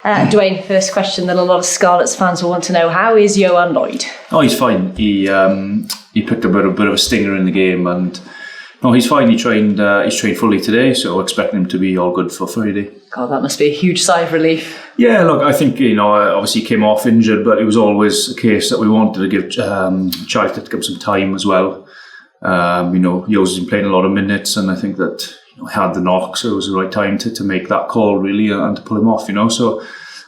Dwayne, first question that a lot of Scarlets fans will want to know: how is Ioan Lloyd? Oh, he's fine. He picked up a bit of a stinger in the game, and no, he's fine. He's trained fully today, so expecting him to be all good for Friday. God, that must be a huge sigh of relief. Yeah, look, I think obviously he came off injured, but it was always a case that we wanted to give Charlie to give some time as well. Yo's been playing a lot of minutes, and I think that he had the knock, so it was the right time to make that call really and to pull him off. So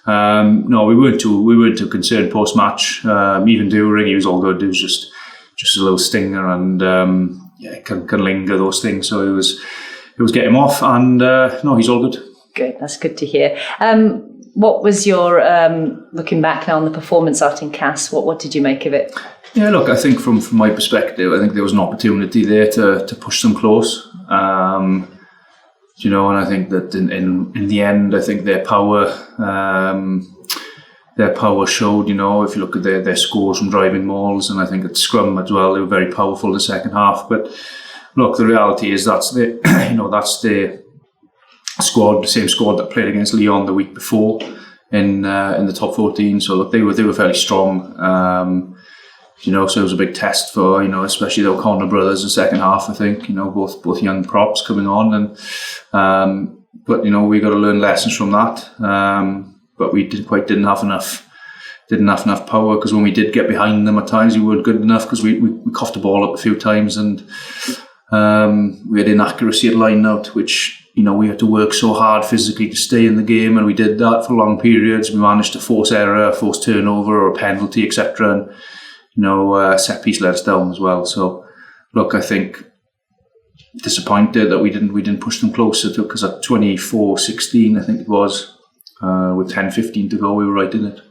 no, we weren't too concerned post match. Even during, he was all good. It was just a little stinger, and it can linger, those things. So it was get him off, and no, he's all good. Good, that's good to hear. What was your looking back now on the performance out in Castres? What did you make of it? Yeah, look, I think from my perspective, I think there was an opportunity there to push them close. And I think that in the end, I think their power showed. If you look at their scores from driving mauls, and I think at scrum as well, they were very powerful in the second half. But look, the reality is that's the squad, the same squad that played against Lyon the week before in the top 14. So look, they were fairly strong. So it was a big test for, especially the O'Connor brothers in the second half, I think, both young props coming on. But we got to learn lessons from that. But we didn't have enough power, because when we did get behind them at times, we weren't good enough, because we coughed the ball up a few times, and we had inaccuracy at line out, which, we had to work so hard physically to stay in the game, and we did that for long periods. We managed to force error, force turnover or a penalty, etc. And set piece let us down as well. So, look, I think disappointed that we didn't push them closer to, because at 24-16, I think it was, with 10-15 to go, we were right in it.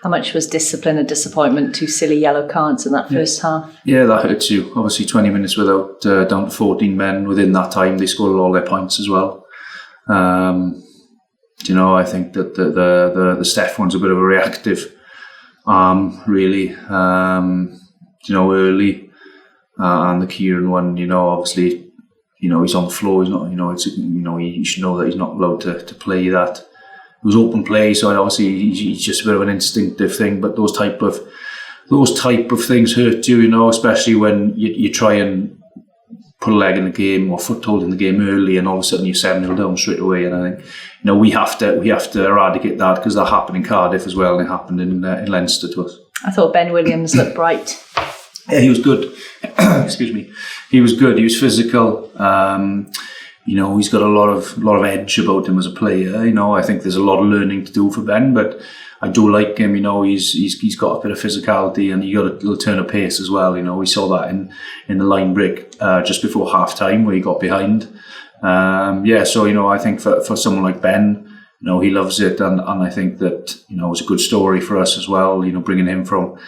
How much was discipline and disappointment? 2 silly yellow cards in that first half. Yeah, that hurts you. Obviously, 20 minutes without down to 14 men. Within that time, they scored all their points as well. I think that the Steph one's a bit of a reactive really, early, and the Kieran one, obviously, he's on the floor. He's not, he should know that he's not allowed to play that. It was open play, so obviously he's just a bit of an instinctive thing. But those type of things hurt you, especially when you try and put a leg in the game or foothold in the game early, and all of a sudden you're 7-0 down straight away. And I think we have to eradicate that, because that happened in Cardiff as well, and it happened in Leinster to us. I thought Ben Williams looked bright. Yeah, he was good. Excuse me. He was good. He was physical. He's got a lot of edge about him as a player. I think there's a lot of learning to do for Ben, but I do like him. He's got a bit of physicality, and he got a little turn of pace as well. We saw that in the line break just before half time, where he got behind. So I think for someone like Ben, he loves it, and I think that it's a good story for us as well. Bringing him from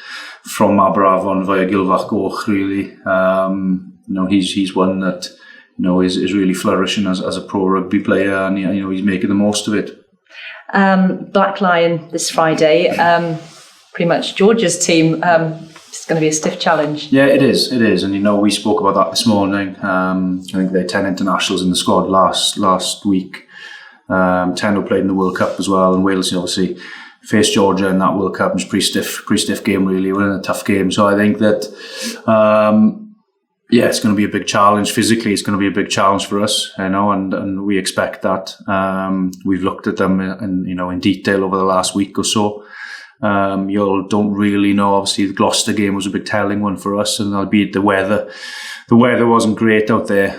Aberavon via Gilfach Goch, really. He's one that is really flourishing as a pro rugby player, and he's making the most of it. Black Lion this Friday, pretty much Georgia's team. It's going to be a stiff challenge. Yeah, it is, and we spoke about that this morning. I think they had 10 internationals in the squad last week. 10 who played in the World Cup as well, and Wales obviously faced Georgia in that World Cup. It was a pretty stiff game, really. We're in a tough game, so I think that it's going to be a big challenge. Physically, it's going to be a big challenge for us, and we expect that. We've looked at them in detail over the last week or so. You don't really know. Obviously, the Gloucester game was a big telling one for us, and albeit the weather wasn't great out there.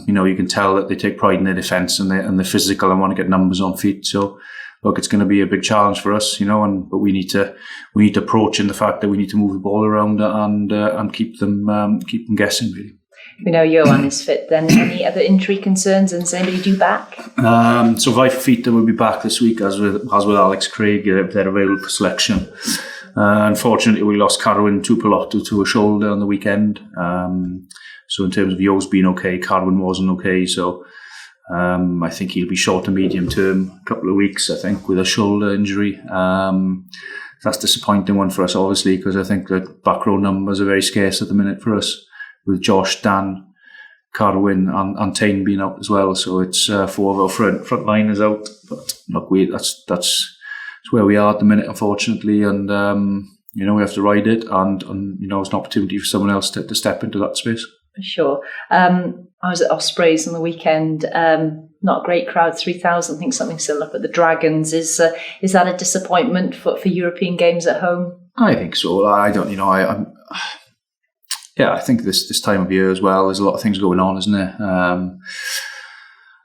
You can tell that they take pride in their defence and they're physical and want to get numbers on feet. So, look, it's going to be a big challenge for us, but we need to approach in the fact that we need to move the ball around and keep them guessing, really. We know Ioan is fit. Then any other injury concerns, and is anybody due back? So Viper Fita will be back this week, as with Alex Craig. They're available for selection. Unfortunately, we lost Carwyn Tupolotto to a shoulder on the weekend. So in terms of Yo's being okay, Carwyn wasn't okay. So I think he'll be short to medium term, a couple of weeks, I think, with a shoulder injury. That's a disappointing one for us, obviously, because I think the back row numbers are very scarce at the minute for us, with Josh, Dan, Carwyn and Tain being out as well. So it's 4 of our front liners out. But look, that's it's where we are at the minute, unfortunately, and we have to ride it, and it's an opportunity for someone else to step into that space. For sure. I was at Ospreys on the weekend. Not a great crowd, 3,000. I think something similar up at the Dragons. Is that a disappointment for European games at home? I think so. I don't. I think this time of year as well, there's a lot of things going on, isn't there?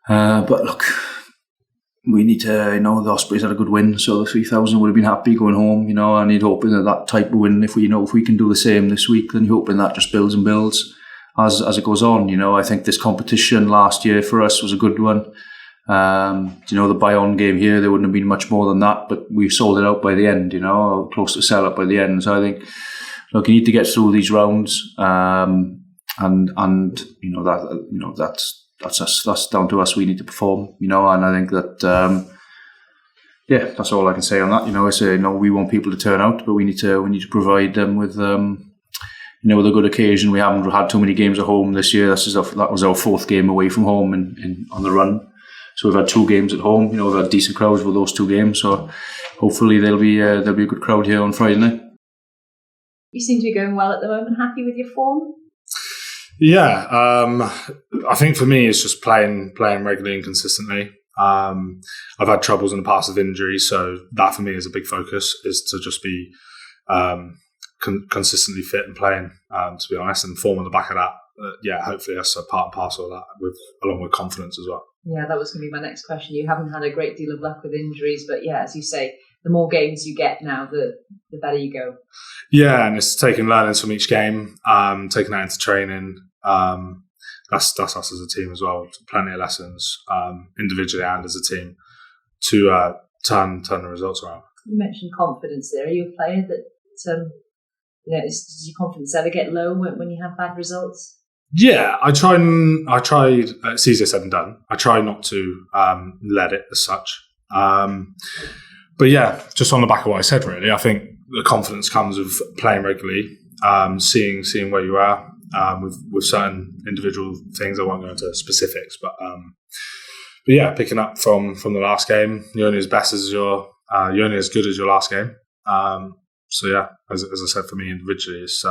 But look, we need to, the Ospreys had a good win, so the 3,000 would have been happy going home, and you'd hoping that type of win, if we can do the same this week, then you're hoping that just builds and builds as it goes on. I think this competition last year for us was a good one. The buy-on game here, there wouldn't have been much more than that, but we sold it out by the end, close to sell out by the end. So I think, look, you need to get through these rounds, and that's down to us. We need to perform, and I think that that's all I can say on that. I say we want people to turn out, but we need to provide them with with a good occasion. We haven't had too many games at home this year. That was our fourth game away from home on the run. So we've had 2 games at home. We've had decent crowds for those 2 games. So hopefully there'll be a good crowd here on Friday night. You seem to be going well at the moment. Happy with your form? Yeah, I think for me it's just playing regularly and consistently. I've had troubles in the past with injuries, so that for me is a big focus, is to just be consistently fit and playing, to be honest, and form on the back of that. Hopefully that's a part and parcel of that, along with confidence as well. Yeah, that was going to be my next question. You haven't had a great deal of luck with injuries, but as you say, the more games you get now, the better you go. Yeah, and it's taking learnings from each game, taking that into training. That's us as a team as well. Plenty of lessons, individually and as a team, to turn the results around. You mentioned confidence there. Are you a player that, does your confidence ever get low when you have bad results? Yeah, I tried. It's easier said than done. I try not to let it as such. But just on the back of what I said, really, I think the confidence comes with playing regularly, seeing where you are with certain individual things. I won't go into specifics, but picking up from the last game, you're only as good as your last game. As I said, for me individually, it's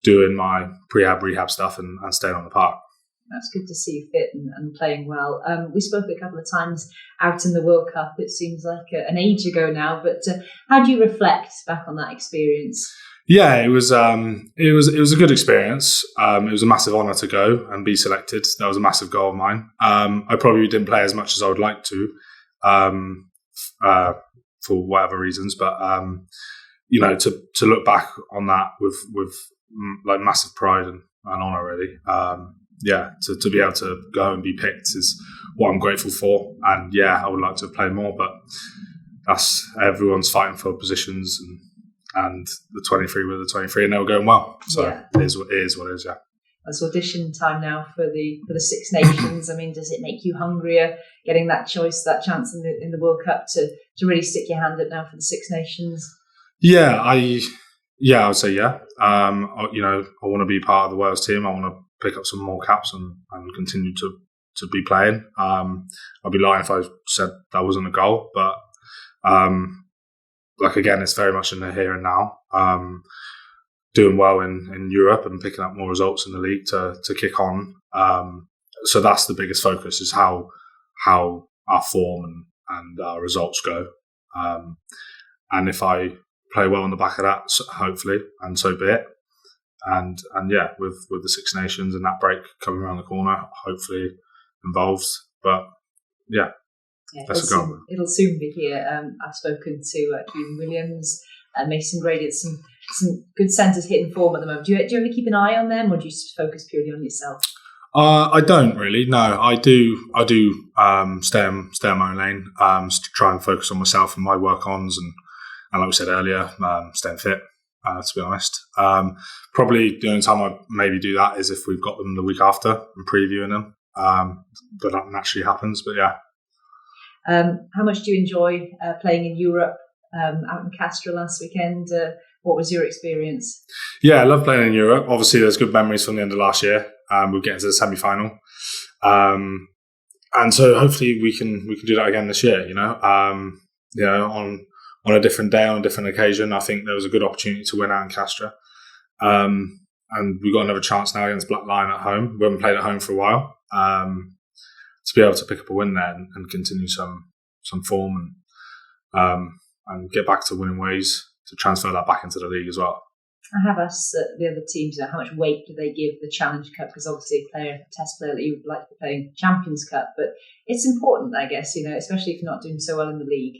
doing my rehab stuff and staying on the park. That's good to see you fit and playing well. We spoke a couple of times out in the World Cup. It seems like an age ago now, but how do you reflect back on that experience? Yeah, it was a good experience. It was a massive honour to go and be selected. That was a massive goal of mine. I probably didn't play as much as I would like to, for whatever reasons, but to look back on that with like massive pride and honour, really. To be able to go and be picked is what I'm grateful for. And I would like to have played more, but everyone's fighting for positions, and the 23 were the 23, and they were going well. So it is what it is. Yeah. It's audition time now for the Six Nations. I mean, does it make you hungrier getting that chance in the World Cup to really stick your hand up now for the Six Nations? Yeah, I would say yeah. I want to be part of the Wales team. I want to pick up some more caps and continue to be playing. I'd be lying if I said that wasn't a goal, but again, it's very much in the here and now. Doing well in Europe and picking up more results in the league to kick on. So that's the biggest focus, is how our form and our results go. And if I play well on the back of that, hopefully, and so be it. And with the Six Nations and that break coming around the corner, hopefully involved. But that's a goal. It'll soon be here. I've spoken to Keane Williams, Mason Grady. It's some good centres hitting form at the moment. Do you ever keep an eye on them, or do you just focus purely on yourself? I don't really. No, I do. Stay in my own lane. To try and focus on myself and my work-ons, and like we said earlier, staying fit. To be honest, probably the only time I maybe do that is if we've got them the week after and previewing them. But that naturally happens. But yeah. How much do you enjoy playing in Europe? Out in Castres last weekend, what was your experience? Yeah, I love playing in Europe. Obviously, there's good memories from the end of last year. We're getting to the semi-final, and so hopefully we can do that again this year. on a different day, on a different occasion. I think there was a good opportunity to win out in Castres. And we got another chance now against Black Lion at home. We haven't played at home for a while. To be able to pick up a win there and continue some form and get back to winning ways, to transfer that back into the league as well. I have asked the other teams, how much weight do they give the Challenge Cup? Because obviously a test player that you would like to play in Champions Cup, but it's important, I guess, especially if you're not doing so well in the league.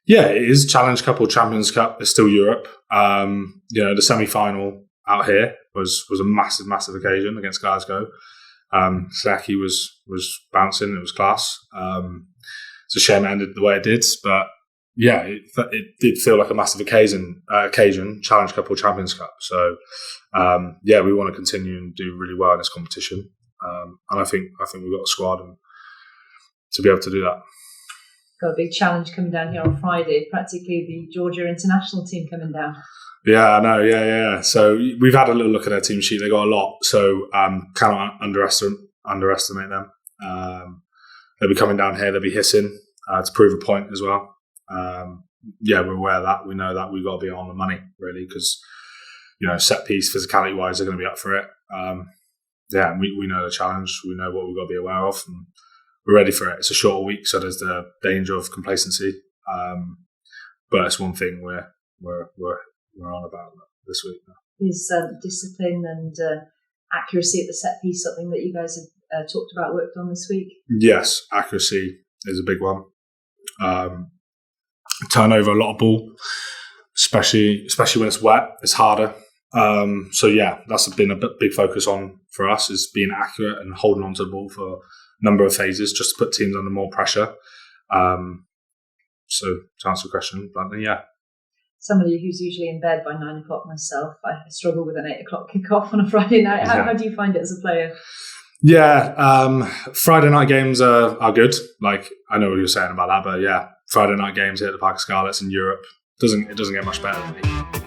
Yeah, it is Challenge Cup or Champions Cup. It's still Europe. The semi-final out here was a massive occasion against Glasgow. Saki was bouncing. It was class. It's a shame it ended the way it did, but yeah, it did feel like a massive occasion, Challenge Cup or Champions Cup. So we want to continue and do really well in this competition. And I think we've got a squad and to be able to do that. Got a big challenge coming down here on Friday, practically the Georgia international team coming down. Yeah, I know. Yeah. So we've had a little look at their team sheet. They got a lot, so cannot underestimate them. They'll be coming down here. They'll be hissing to prove a point as well. We're aware of that. We know that we've got to be on the money really, because set piece, physicality wise, they're going to be up for it. We know the challenge. We know what we've got to be aware of, and we're ready for it. It's a shorter week, so there's the danger of complacency. But it's one thing we're on about this week now. Is discipline and accuracy at the set piece something that you guys have talked about, worked on this week? Yes, accuracy is a big one. Turn over a lot of ball, especially when it's wet. It's harder. That's been a big focus on for us, is being accurate and holding on to the ball for a number of phases, just to put teams under more pressure. So to answer the question bluntly, yeah. Somebody who's usually in bed by 9 o'clock myself, I struggle with an 8 o'clock kickoff on a Friday night. How do you find it as a player? Yeah, Friday night games are good. Like, I know what you're saying about that, but yeah, Friday night games here at the Parc y Scarlets in Europe, it doesn't get much better than me.